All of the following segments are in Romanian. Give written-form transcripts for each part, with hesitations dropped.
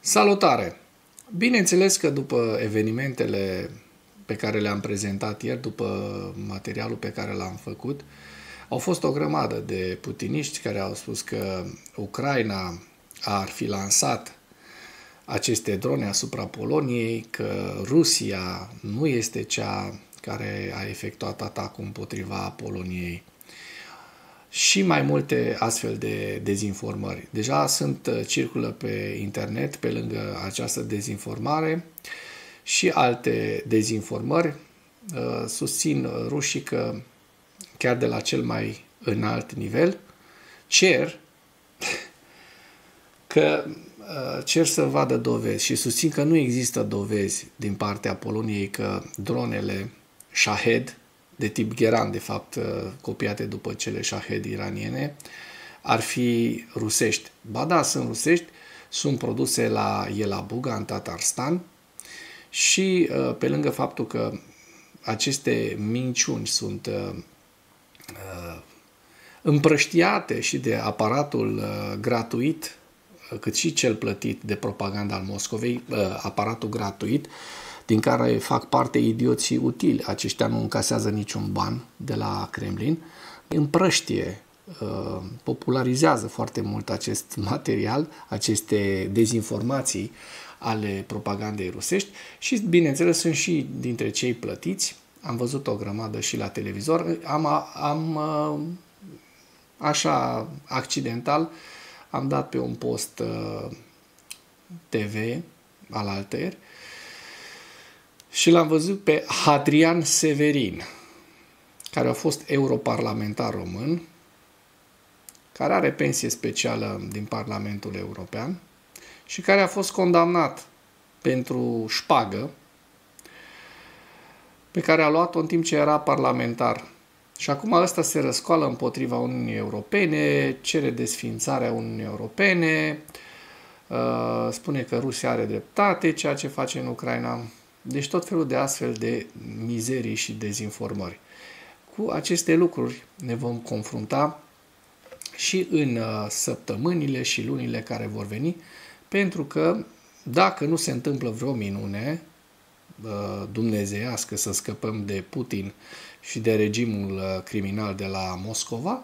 Salutare! Bineînțeles că după evenimentele pe care le-am prezentat ieri, după materialul pe care l-am făcut, au fost o grămadă de putiniști care au spus că Ucraina ar fi lansat aceste drone asupra Poloniei, că Rusia nu este cea care a efectuat atacul împotriva Poloniei și mai multe astfel de dezinformări. Deja circulă pe internet, pe lângă această dezinformare, și alte dezinformări. Susțin rușii că chiar de la cel mai înalt nivel cer să vadă dovezi și susțin că nu există dovezi din partea Poloniei că dronele Shahed de tip Geran, de fapt copiate după cele Shahed iraniene, ar fi rusești. Ba da, sunt rusești, sunt produse la Yelabuga, în Tatarstan, și pe lângă faptul că aceste minciuni sunt împrăștiate și de aparatul gratuit, cât și cel plătit de propaganda al Moscovei, aparatul gratuit, din care fac parte idioții utili. Aceștia nu încasează niciun ban de la Kremlin. Împrăștie, popularizează foarte mult acest material, aceste dezinformații ale propagandei rusești și, bineînțeles, sunt și dintre cei plătiți. Am văzut o grămadă și la televizor. Așa, accidental, am dat pe un post TV alaltăieri și l-am văzut pe Hadrian Severin, care a fost europarlamentar român, care are pensie specială din Parlamentul European și care a fost condamnat pentru șpagă pe care a luat-o în timp ce era parlamentar. Și acum ăsta se răscoală împotriva Uniunii Europene, cere desființarea Uniunii Europene, spune că Rusia are dreptate, ceea ce face în Ucraina. Deci tot felul de astfel de mizerii și dezinformări. Cu aceste lucruri ne vom confrunta și în săptămânile și lunile care vor veni, pentru că dacă nu se întâmplă vreo minune dumnezeiască să scăpăm de Putin și de regimul criminal de la Moscova,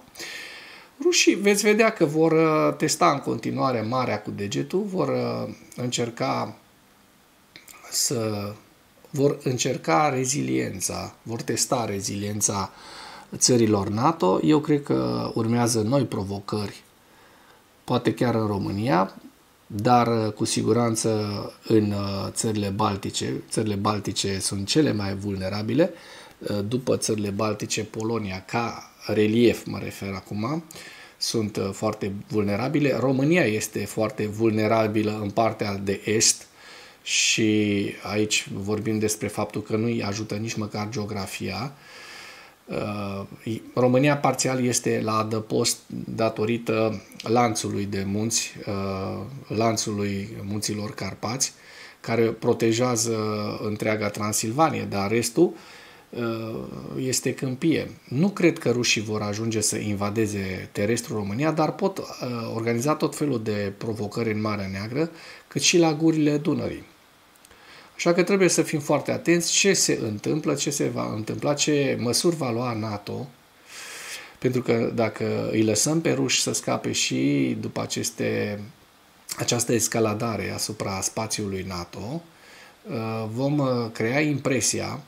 rușii veți vedea că vor testa în continuare marea cu degetul, vor încerca reziliența, vor testa reziliența țărilor NATO. Eu cred că urmează noi provocări, poate chiar în România, dar cu siguranță în țările Baltice. Țările Baltice sunt cele mai vulnerabile. După țările Baltice, Polonia, ca relief mă refer acum, sunt foarte vulnerabile. România este foarte vulnerabilă în partea de est și aici vorbim despre faptul că nu-i ajută nici măcar geografia. România parțial este la adăpost datorită lanțului de munți, lanțului munților Carpați, care protejează întreaga Transilvanie, dar restul este câmpie. Nu cred că rușii vor ajunge să invadeze terestrul România, dar pot organiza tot felul de provocări în Marea Neagră, cât și la gurile Dunării. Așa că trebuie să fim foarte atenți ce se întâmplă, ce se va întâmpla, ce măsuri va lua NATO, pentru că dacă îi lăsăm pe ruși să scape și după această escaladare asupra spațiului NATO, vom crea impresia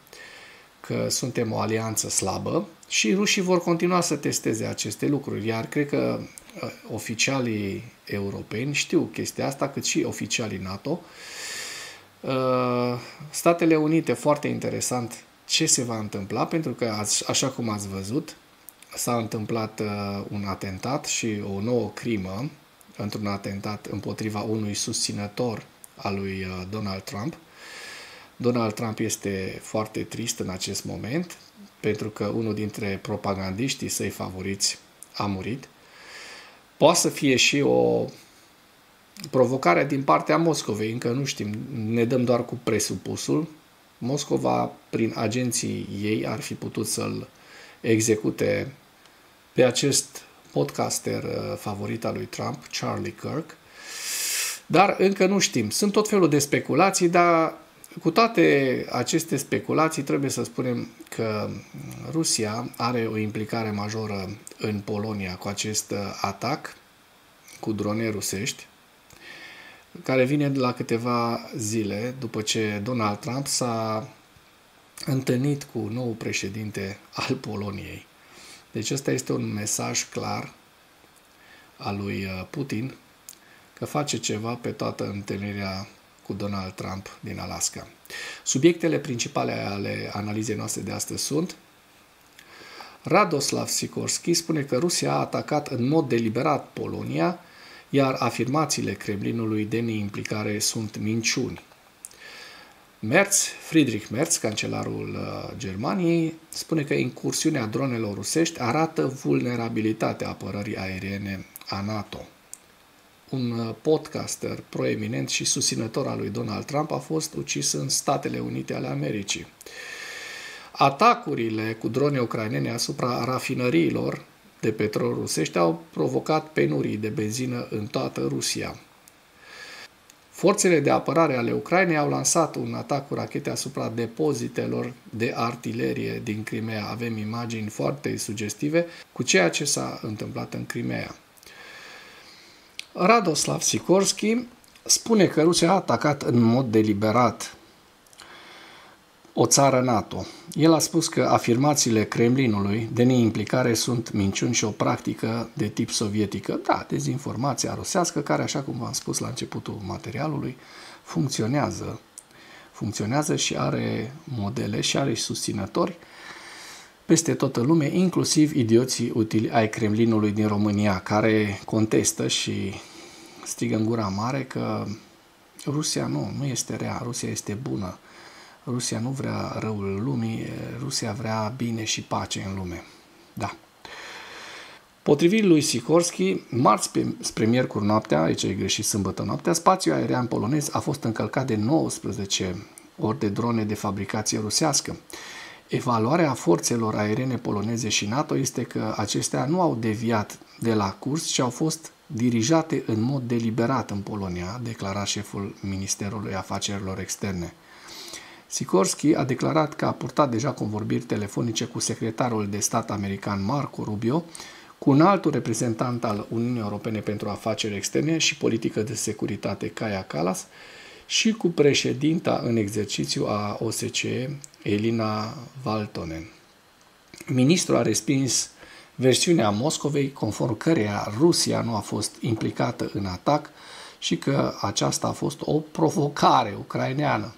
că suntem o alianță slabă și rușii vor continua să testeze aceste lucruri, iar cred că oficialii europeni știu chestia asta, cât și oficialii NATO. Statele Unite, foarte interesant ce se va întâmpla, pentru că, așa cum ați văzut, s-a întâmplat un atentat și o nouă crimă într-un atentat împotriva unui susținător al lui Donald Trump. Donald Trump este foarte trist în acest moment, pentru că unul dintre propagandiștii săi favoriți a murit. Poate să fie și o provocare din partea Moscovei, încă nu știm, ne dăm doar cu presupusul. Moscova, prin agenții ei, ar fi putut să-l execute pe acest podcaster favorit al lui Trump, Charlie Kirk, Dar încă nu știm. Sunt tot felul de speculații, dar cu toate aceste speculații trebuie să spunem că Rusia are o implicare majoră în Polonia cu acest atac cu drone rusești, care vine de la câteva zile după ce Donald Trump s-a întâlnit cu noul președinte al Poloniei. Deci ăsta este un mesaj clar al lui Putin că face ceva pe toată întâlnirea cu Donald Trump din Alaska. Subiectele principale ale analizei noastre de astăzi sunt: Radoslav Sikorski spune că Rusia a atacat în mod deliberat Polonia, iar afirmațiile Kremlinului de neimplicare sunt minciuni. Friedrich Merz, cancelarul Germaniei, spune că incursiunea dronelor rusești arată vulnerabilitatea apărării aeriene a NATO. Un podcaster proeminent și susținător al lui Donald Trump a fost ucis în Statele Unite ale Americii. Atacurile cu drone ucrainene asupra rafinăriilor de petrol rusești au provocat penurii de benzină în toată Rusia. Forțele de apărare ale Ucrainei au lansat un atac cu rachete asupra depozitelor de artilerie din Crimea. Avem imagini foarte sugestive cu ceea ce s-a întâmplat în Crimea. Radoslav Sikorski spune că Rusia a atacat în mod deliberat o țară NATO. El a spus că afirmațiile Kremlinului de neimplicare sunt minciuni și o practică de tip sovietică. Da, dezinformația rusească, care, așa cum v-am spus la începutul materialului, funcționează și are modele și are susținători peste tot în lume, inclusiv idioții utili ai Kremlinului din România, care contestă și strigă în gura mare că Rusia nu este rea, Rusia este bună. Rusia nu vrea răul lumii, Rusia vrea bine și pace în lume. Da. Potrivit lui Sikorski, marți spre miercuri noaptea, aici e greșit, sâmbătă noaptea, spațiul aerian polonez a fost încălcat de 19 ori de drone de fabricație rusească. Evaluarea forțelor aeriene poloneze și NATO este că acestea nu au deviat de la curs, ci au fost dirijate în mod deliberat în Polonia, a declarat șeful Ministerului Afacerilor Externe. Sikorski a declarat că a purtat deja convorbiri telefonice cu secretarul de stat american Marco Rubio, cu un alt reprezentant al Uniunii Europene pentru Afaceri Externe și Politică de Securitate Kaja Kallas și cu președinta în exercițiu a OSCE, Elina Valtonen. Ministrul a respins versiunea Moscovei, conform căreia Rusia nu a fost implicată în atac și că aceasta a fost o provocare ucraineană.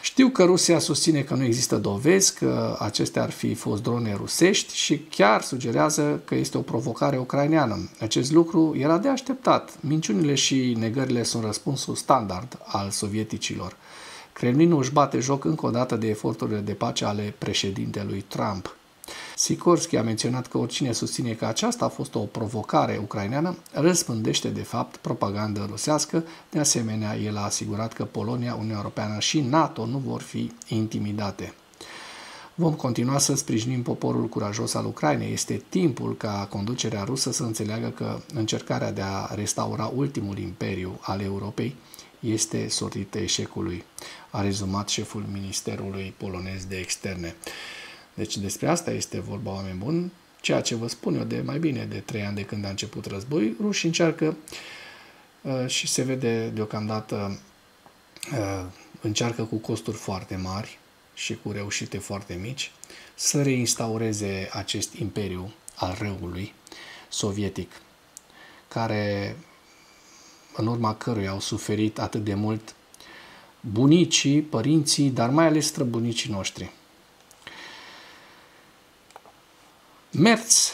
Știu că Rusia susține că nu există dovezi că acestea ar fi fost drone rusești și chiar sugerează că este o provocare ucraineană. Acest lucru era de așteptat. Minciunile și negările sunt răspunsul standard al sovieticilor. Kremlinul își bate joc încă o dată de eforturile de pace ale președintelui Trump. Sikorski a menționat că oricine susține că aceasta a fost o provocare ucraineană răspândește de fapt propagandă rusească. De asemenea, el a asigurat că Polonia, Uniunea Europeană și NATO nu vor fi intimidate. Vom continua să sprijinim poporul curajos al Ucrainei. Este timpul ca conducerea rusă să înțeleagă că încercarea de a restaura ultimul imperiu al Europei este sortită eșecului, a rezumat șeful Ministerului polonez de externe. Deci despre asta este vorba, oameni buni, ceea ce vă spun eu de mai bine de 3 ani de când a început război. Rușii încearcă și se vede deocamdată, încearcă cu costuri foarte mari și cu reușite foarte mici să reinstaureze acest imperiu al răului sovietic, care, în urma căruia au suferit atât de mult bunicii, părinții, dar mai ales străbunicii noștri. Merz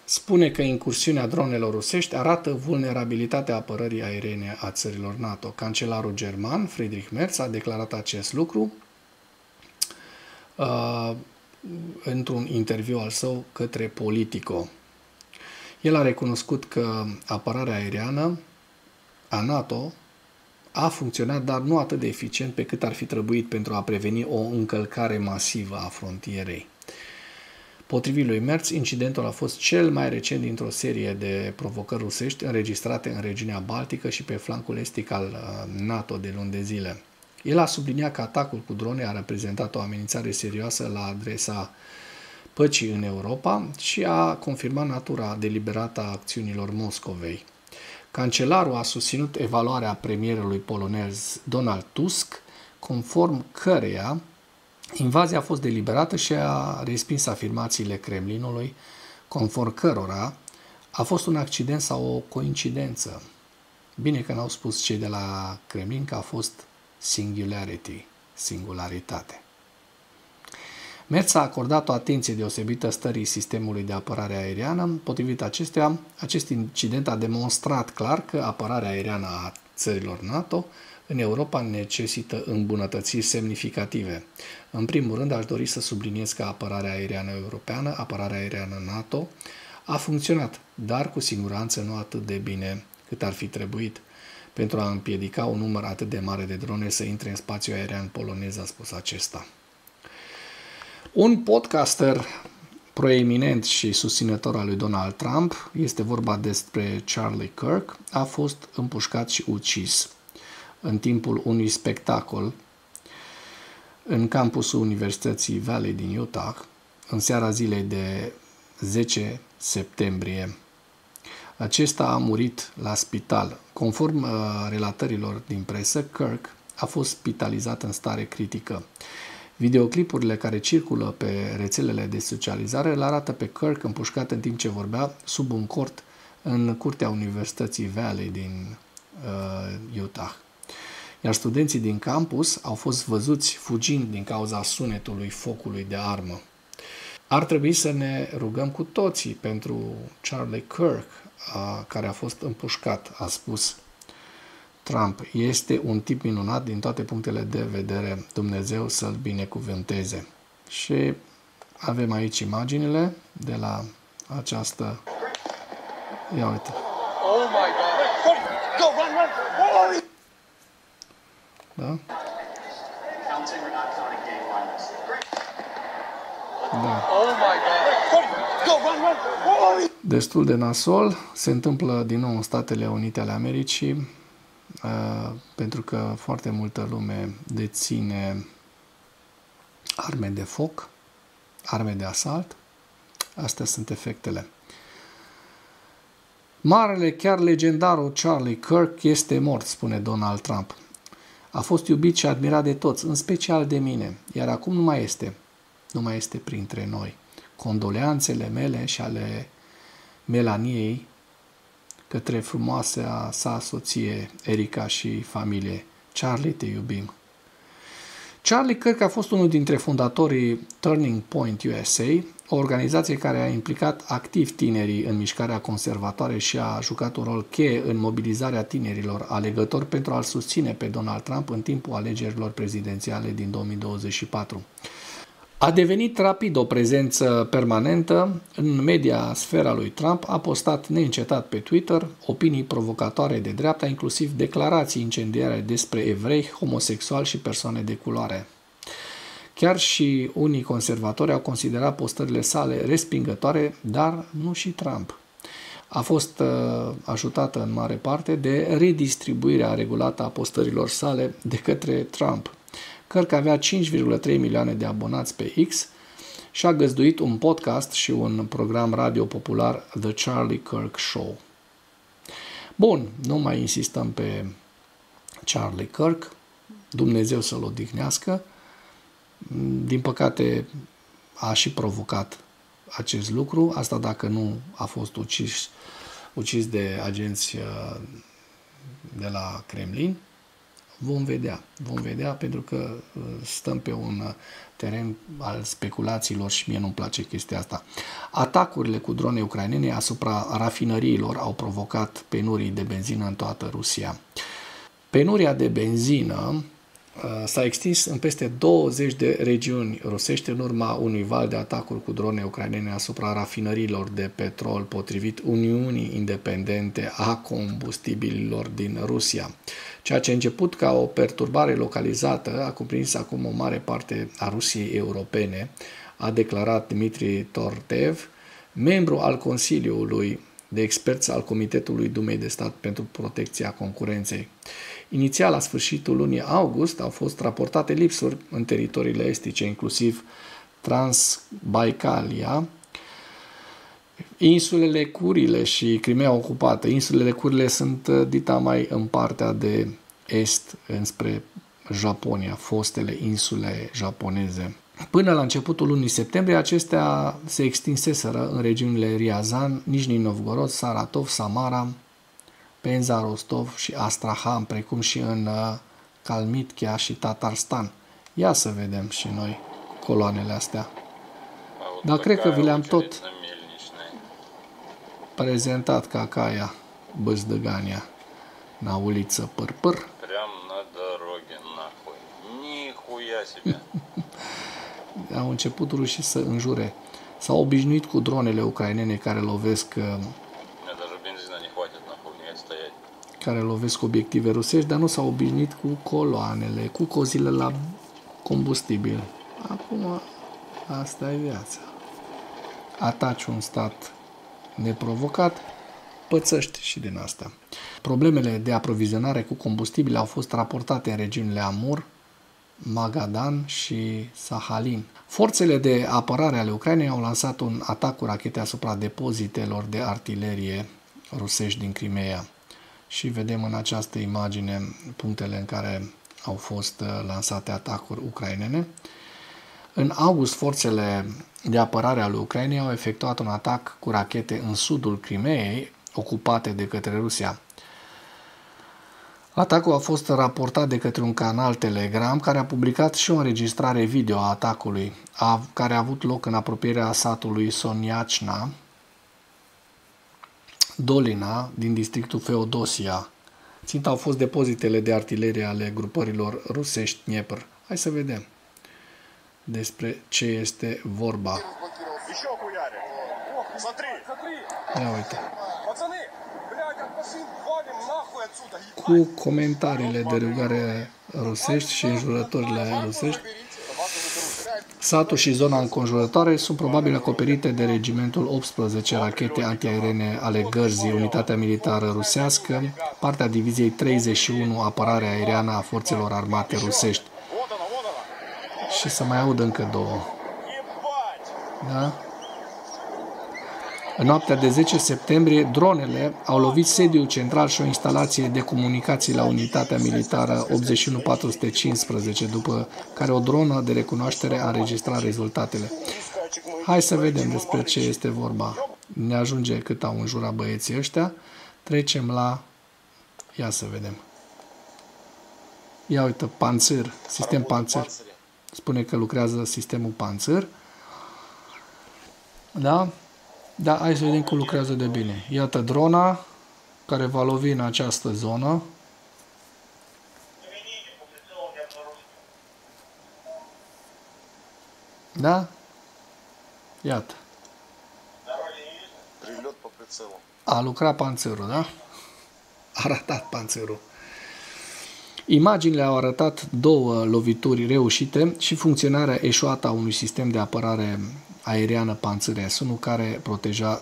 spune că incursiunea dronelor rusești arată vulnerabilitatea apărării aeriene a țărilor NATO. Cancelarul german, Friedrich Merz, a declarat acest lucru într-un interviu al său către Politico. El a recunoscut că apărarea aeriană a NATO a funcționat, dar nu atât de eficient pe cât ar fi trebuit pentru a preveni o încălcare masivă a frontierei. Potrivit lui Merz, incidentul a fost cel mai recent dintr-o serie de provocări rusești înregistrate în regiunea Baltică și pe flancul estic al NATO de luni de zile. El a subliniat că atacul cu drone a reprezentat o amenințare serioasă la adresa păcii în Europa și a confirmat natura deliberată a acțiunilor Moscovei. Cancelarul a susținut evaluarea premierului polonez Donald Tusk, conform căreia invazia a fost deliberată și a respins afirmațiile Kremlinului, conform cărora a fost un accident sau o coincidență. Bine că n-au spus cei de la Kremlin că a fost singularitate. Merz a acordat o atenție deosebită stării sistemului de apărare aeriană. Potrivit acesteia, acest incident a demonstrat clar că apărarea aeriană a țărilor NATO în Europa necesită îmbunătățiri semnificative. În primul rând, aș dori să subliniez că apărarea aeriană europeană, apărarea aeriană NATO, a funcționat, dar cu siguranță nu atât de bine cât ar fi trebuit. Pentru a împiedica un număr atât de mare de drone să intre în spațiul aerian polonez, a spus acesta. Un podcaster proeminent și susținător al lui Donald Trump, este vorba despre Charlie Kirk, a fost împușcat și ucis în timpul unui spectacol în campusul Universității Valley din Utah, în seara zilei de 10 septembrie. Acesta a murit la spital. Conform relatărilor din presă, Kirk a fost spitalizat în stare critică. Videoclipurile care circulă pe rețelele de socializare îl arată pe Kirk împușcat în timp ce vorbea sub un cort în curtea Universității Valley din Utah. Iar studenții din campus au fost văzuți fugind din cauza sunetului focului de armă. Ar trebui să ne rugăm cu toții pentru Charlie Kirk, care a fost împușcat, a spus Trump. Este un tip minunat din toate punctele de vedere. Dumnezeu să-l binecuvânteze. Și avem aici imaginile de la această... Ia uite. Oh my God! Go, run, run! Da? Da. Oh my God! Go, run, run! Destul de nasol. Se întâmplă din nou în Statele Unite ale Americii, pentru că foarte multă lume deține arme de foc, arme de asalt. Astea sunt efectele. Marele, chiar legendarul Charlie Kirk este mort, spune Donald Trump. A fost iubit și admirat de toți, în special de mine, iar acum nu mai este printre noi. Condoleanțele mele și ale Melaniei către frumoasa sa soție Erica și familie. Charlie, te iubim. Charlie Kirk a fost unul dintre fondatorii Turning Point USA, o organizație care a implicat activ tinerii în mișcarea conservatoare și a jucat un rol cheie în mobilizarea tinerilor alegători pentru a-l susține pe Donald Trump în timpul alegerilor prezidențiale din 2024. A devenit rapid o prezență permanentă în media sfera lui Trump, a postat neîncetat pe Twitter opinii provocatoare de dreapta, inclusiv declarații incendiare despre evrei, homosexuali și persoane de culoare. Chiar și unii conservatori au considerat postările sale respingătoare, dar nu și Trump. A fost ajutată în mare parte de redistribuirea regulată a postărilor sale de către Trump. Kirk avea 5,3 milioane de abonați pe X și a găzduit un podcast și un program radio popular, The Charlie Kirk Show. Bun, nu mai insistăm pe Charlie Kirk, Dumnezeu să-l odihnească. Din păcate a și provocat acest lucru, asta dacă nu a fost ucis de agenți de la Kremlin. Vom vedea pentru că stăm pe un teren al speculațiilor și mie nu-mi place chestia asta. Atacurile cu drone ucrainene asupra rafinăriilor au provocat penurii de benzină în toată Rusia. Penuria de benzină s-a extins în peste 20 de regiuni rusești în urma unui val de atacuri cu drone ucrainene asupra rafinăriilor de petrol, potrivit Uniunii Independente a Combustibililor din Rusia. Ceea ce a început ca o perturbare localizată a cuprins acum o mare parte a Rusiei europene, a declarat Dmitri Tortev, membru al Consiliului de Experți al Comitetului Dumei de Stat pentru Protecția Concurenței. Inițial, la sfârșitul lunii august, au fost raportate lipsuri în teritoriile estice, inclusiv Transbaikalia, insulele Curile și Crimea ocupată. Insulele Curile sunt dita mai în partea de est, înspre Japonia, fostele insule japoneze. Până la începutul lunii septembrie, acestea se extinseseră în regiunile Riazan, Nijni Novgorod, Saratov, Samara, Penza, Rostov și Astrahan, precum și în Kalmykia și Tatarstan. Ia să vedem și noi coloanele astea. Dar cred că vi le-am tot prezentat ca Caia Băzdăgania, na uliță Pârpâr. Прям на дороге, нахуй. Нихуя себе. Au început rușii să înjure. S-au obișnuit cu dronele ucrainene care lovesc Мне даже бензина не хватит, нахуй, мне стоять. care lovesc obiective rusești, dar nu s-au obișnuit cu coloanele, cu cozile la combustibil. Acum, asta e viața. Ataci un stat neprovocat, pățăști și din asta. Problemele de aprovizionare cu combustibil au fost raportate în regiunile Amur, Magadan și Sahalin. Forțele de apărare ale Ucrainei au lansat un atac cu rachete asupra depozitelor de artilerie rusești din Crimea. Și vedem în această imagine punctele în care au fost lansate atacuri ucrainene. În august, forțele de apărare ale Ucrainei au efectuat un atac cu rachete în sudul Crimeei, ocupate de către Rusia. Atacul a fost raportat de către un canal Telegram care a publicat și o înregistrare video a atacului, care a avut loc în apropierea satului Soniacna, Dolina, din districtul Feodosia. Ținta au fost depozitele de artilerie ale grupărilor rusești Dnepr. Hai să vedem despre ce este vorba. Еще хуярит. Смотри. Ia uite. Пацаны, блядь, отпошли, валим нахуй отсюда. Cu comentariile de rugare rusești și înjurătorile rusești, satul și zona înconjurătoare sunt probabil acoperite de regimentul 18 rachete antiaerene ale Gărzii, unitatea militară rusească, partea diviziei 31 apărare aeriană a forțelor armate rusești. Вот она, вот она. Și să mai aud încă două. Ебать. Da? În noaptea de 10 septembrie, dronele au lovit sediul central și o instalație de comunicații la unitatea militară 81415, după care o dronă de recunoaștere a înregistrat rezultatele. Hai să vedem despre ce este vorba. Ne ajunge cât au înjurat băieții ăștia. Trecem la... Ia să vedem. Ia uite, Panzer, sistem Panzer. Spune că lucrează sistemul Panzer. Da? Da, hai să vedem cum lucrează de bine. Iată drona care va lovi în această zonă. Da? Iată. Прилет по прицелу. A lucrat panțărul, da? A ratat panțărul. Imaginile au arătat două lovituri reușite și funcționarea eșuată a unui sistem de apărare aeriană Panzer S1 care proteja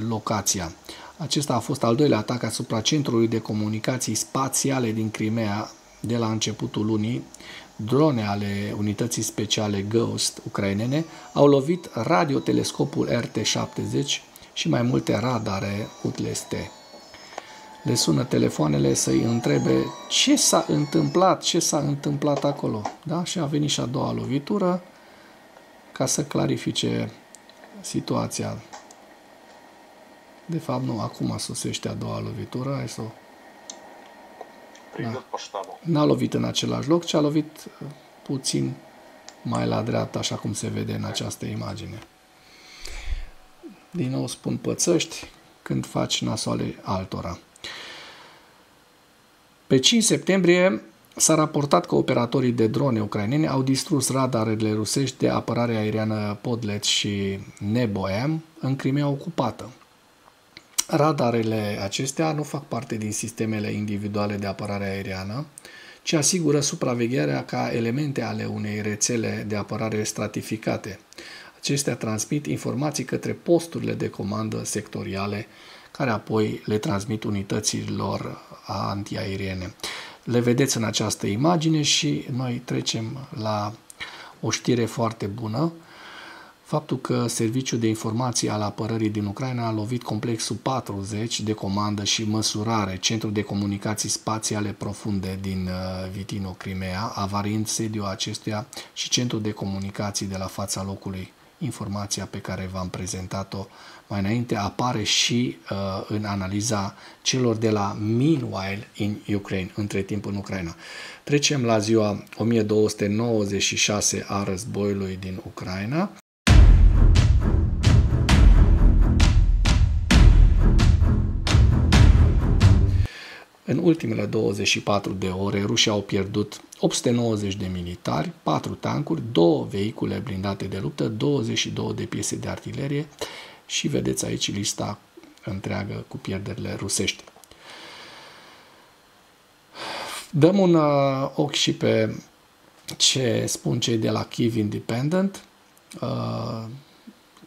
locația. Acesta a fost al doilea atac asupra centrului de comunicații spațiale din Crimea de la începutul lunii. Drone ale unității speciale Ghost ucrainene au lovit radiotelescopul RT-70 și mai multe radare UTLS-T. Le sună telefoanele să-i întrebe ce s-a întâmplat acolo. Da? Și a venit și a doua lovitură ca să clarifice situația. De fapt, nu, acum sosește a doua lovitură. Hai să... Прилет по штабу. N-a lovit în același loc, ci a lovit puțin mai la dreapta, așa cum se vede în această imagine. Din nou spun pățăști când faci nasoale altora. Pe 5 septembrie s-a raportat că operatorii de drone ucrainene au distrus radarele rusești de apărare aeriană Podlet și Neboem în Crimea ocupată. Radarele acestea nu fac parte din sistemele individuale de apărare aeriană, ci asigură supravegherea ca elemente ale unei rețele de apărare stratificate. Acestea transmit informații către posturile de comandă sectoriale, care apoi le transmit unităților antiaeriene. Le vedeți în această imagine și noi trecem la o știre foarte bună. Faptul că Serviciul de Informații al Apărării din Ucraina a lovit complexul 40 de comandă și măsurare, centrul de comunicații spațiale profunde din Vitino, Crimea, avariind sediul acestuia și centrul de comunicații de la fața locului. Informația pe care v-am prezentat-o mai înainte apare și în analiza celor de la Meanwhile in Ukraine, între timp în Ucraina. Trecem la ziua 1296 a războiului din Ucraina. În ultimele 24 de ore, rușii au pierdut 890 de militari, 4 tancuri, 2 vehicule blindate de luptă, 22 de piese de artilerie și vedeți aici lista întreagă cu pierderile rusești. Dăm un ochi și pe ce spun cei de la Kyiv Independent.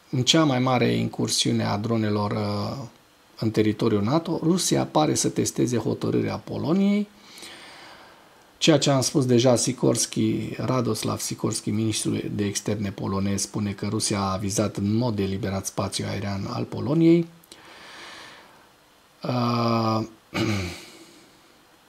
În cea mai mare incursiune a dronelor în teritoriul NATO, Rusia pare să testeze hotărârea Poloniei, ceea ce am spus deja. Radoslav Sikorski, ministrul de externe polonez, spune că Rusia a vizat în mod deliberat spațiul aerian al Poloniei.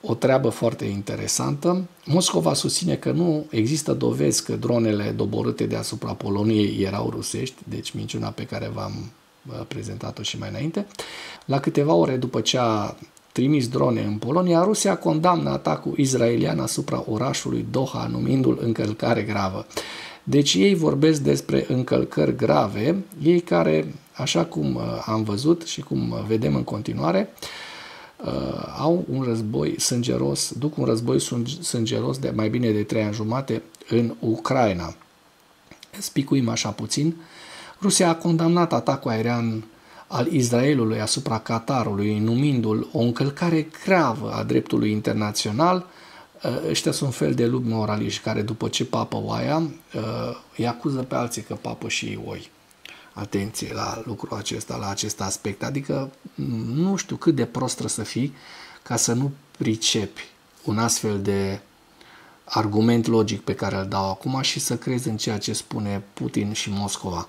O treabă foarte interesantă. Moscova susține că nu există dovezi că dronele doborâte deasupra Poloniei erau rusești, deci minciuna pe care v-am prezentat-o și mai înainte. La câteva ore după ce a trimis drone în Polonia, Rusia condamnă atacul israelian asupra orașului Doha, numindu-l încălcare gravă. Deci ei vorbesc despre încălcări grave, ei care, așa cum am văzut și cum vedem în continuare, au un război sângeros, duc un război sângeros de mai bine de 3 ani jumate în Ucraina. Spicuim așa puțin. Rusia a condamnat atacul aerian al Israelului asupra Qatarului, numindu-l o încălcare gravă a dreptului internațional. Ăștia sunt un fel de lupi moraliști care, după ce papă oaia, îi acuză pe alții că papă și ei oi. Atenție la lucrul acesta, la acest aspect. Adică nu știu cât de prost trebuie să fii ca să nu pricepi un astfel de argument logic pe care îl dau acum și să crezi în ceea ce spune Putin și Moscova.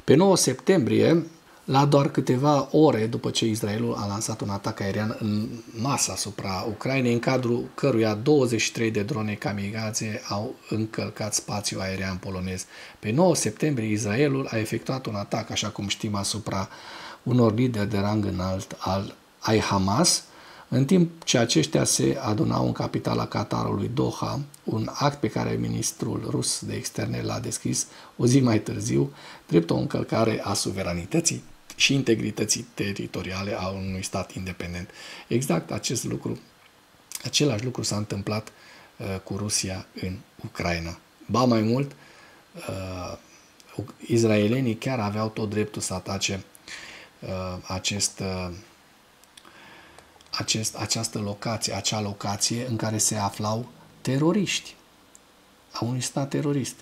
Pe 9 septembrie, la doar câteva ore după ce Israelul a lansat un atac aerian în masă asupra Ucrainei, în cadrul căruia 23 de drone kamikaze au încălcat spațiul aerian polonez. Pe 9 septembrie, Israelul a efectuat un atac, așa cum știm, asupra unor lideri de rang înalt ai Hamas, în timp ce aceștia se adunau în capitala Qatarului Doha, un act pe care ministrul rus de externe l-a descris o zi mai târziu, drept o încălcare a suveranității și integrității teritoriale a unui stat independent. Exact același lucru s-a întâmplat cu Rusia în Ucraina. Ba mai mult, izraelenii chiar aveau tot dreptul să atace această locație, acea locație în care se aflau teroriști, a unui stat terorist.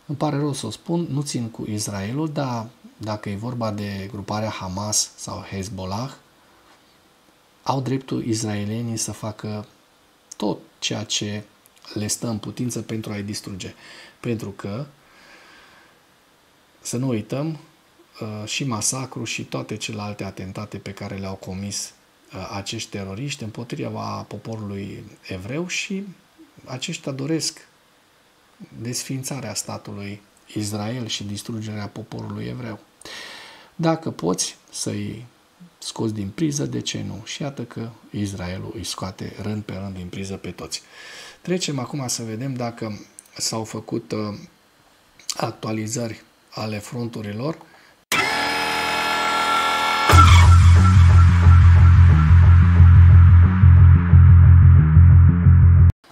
Îmi pare rău să o spun, nu țin cu Israelul, dar dacă e vorba de gruparea Hamas sau Hezbollah, au dreptul izraelenii să facă tot ceea ce le stă în putință pentru a-i distruge. Pentru că, să nu uităm, și masacru și toate celelalte atentate pe care le-au comis acești teroriști împotriva poporului evreu și aceștia doresc desființarea statului Israel și distrugerea poporului evreu. Dacă poți să-i scoți din priză, de ce nu? Și iată că Israelul îi scoate rând pe rând din priză pe toți. Trecem acum să vedem dacă s-au făcut actualizări ale fronturilor.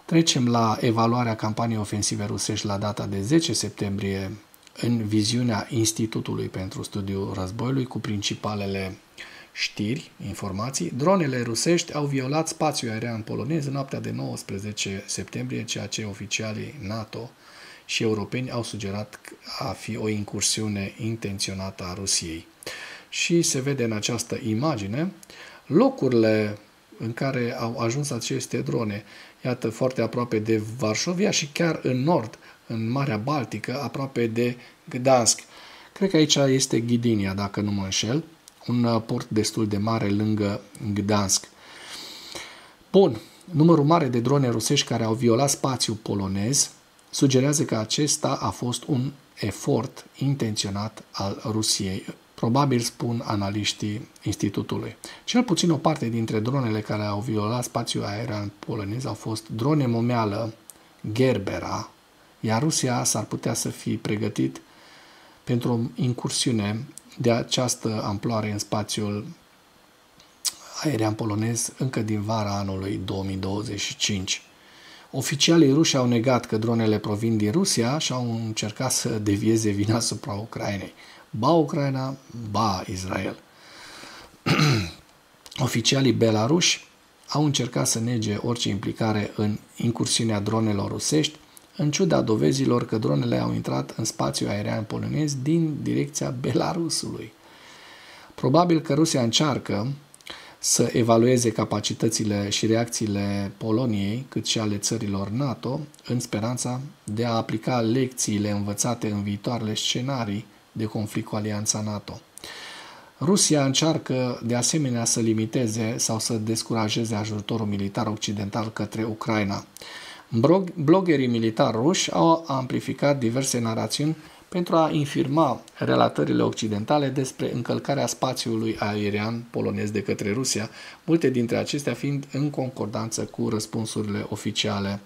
Trecem la evaluarea campaniei ofensive rusești la data de 10 septembrie în viziunea Institutului pentru Studiul Războiului cu principalele știri, informații, dronele rusești au violat spațiul aerian polonez în noaptea de 19 septembrie, ceea ce oficialii NATO și europeni au sugerat a fi o incursiune intenționată a Rusiei. Și se vede în această imagine locurile în care au ajuns aceste drone, iată, foarte aproape de Varșovia și chiar în nord, în Marea Baltică, aproape de Gdansk. Cred că aici este Gdynia, dacă nu mă înșel, un port destul de mare lângă Gdansk. Bun, numărul mare de drone rusești care au violat spațiul polonez sugerează că acesta a fost un efort intenționat al Rusiei. Probabil spun analiștii institutului. Cel puțin o parte dintre dronele care au violat spațiul aerian polonez au fost drone momeală Gerbera, iar Rusia s-ar putea să fi pregătit pentru o incursiune de această amploare în spațiul aerian polonez încă din vara anului 2025. Oficialii ruși au negat că dronele provin din Rusia și au încercat să devieze vina asupra Ucrainei. Ba Ucraina, ba Israel. Oficialii belaruși au încercat să nege orice implicare în incursiunea dronelor rusești, în ciuda dovezilor că dronele au intrat în spațiul aerian polonez din direcția Belarusului. Probabil că Rusia încearcă să evalueze capacitățile și reacțiile Poloniei, cât și ale țărilor NATO, în speranța de a aplica lecțiile învățate în viitoarele scenarii de conflict cu Alianța NATO. Rusia încearcă de asemenea să limiteze sau să descurajeze ajutorul militar occidental către Ucraina. Bloggerii militari ruși au amplificat diverse narațiuni pentru a infirma relatările occidentale despre încălcarea spațiului aerian polonez de către Rusia, multe dintre acestea fiind în concordanță cu răspunsurile oficiale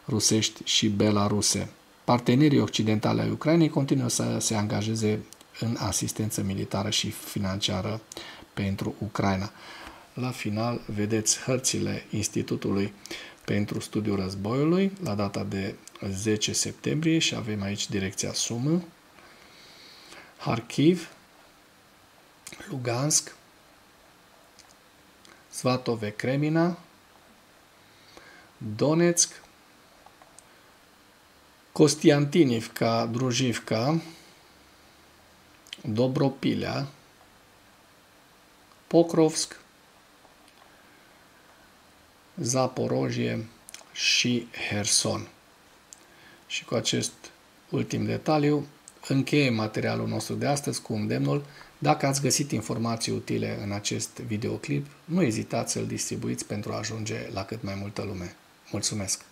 rusești și belaruse. Partenerii occidentali ai Ucrainei continuă să se angajeze în asistență militară și financiară pentru Ucraina. La final, vedeți hărțile Institutului pentru Studiul Războiului la data de 10 septembrie și avem aici direcția Sumă, Kharkiv, Lugansk, Svatove Kremina, Donetsk, Kostiantinivka, Druzhivka, Dobropilea, Pokrovsk, Zaporojie și Herson. Și cu acest ultim detaliu încheiem materialul nostru de astăzi cu îndemnul: dacă ați găsit informații utile în acest videoclip, nu ezitați să-l distribuiți pentru a ajunge la cât mai multă lume. Mulțumesc!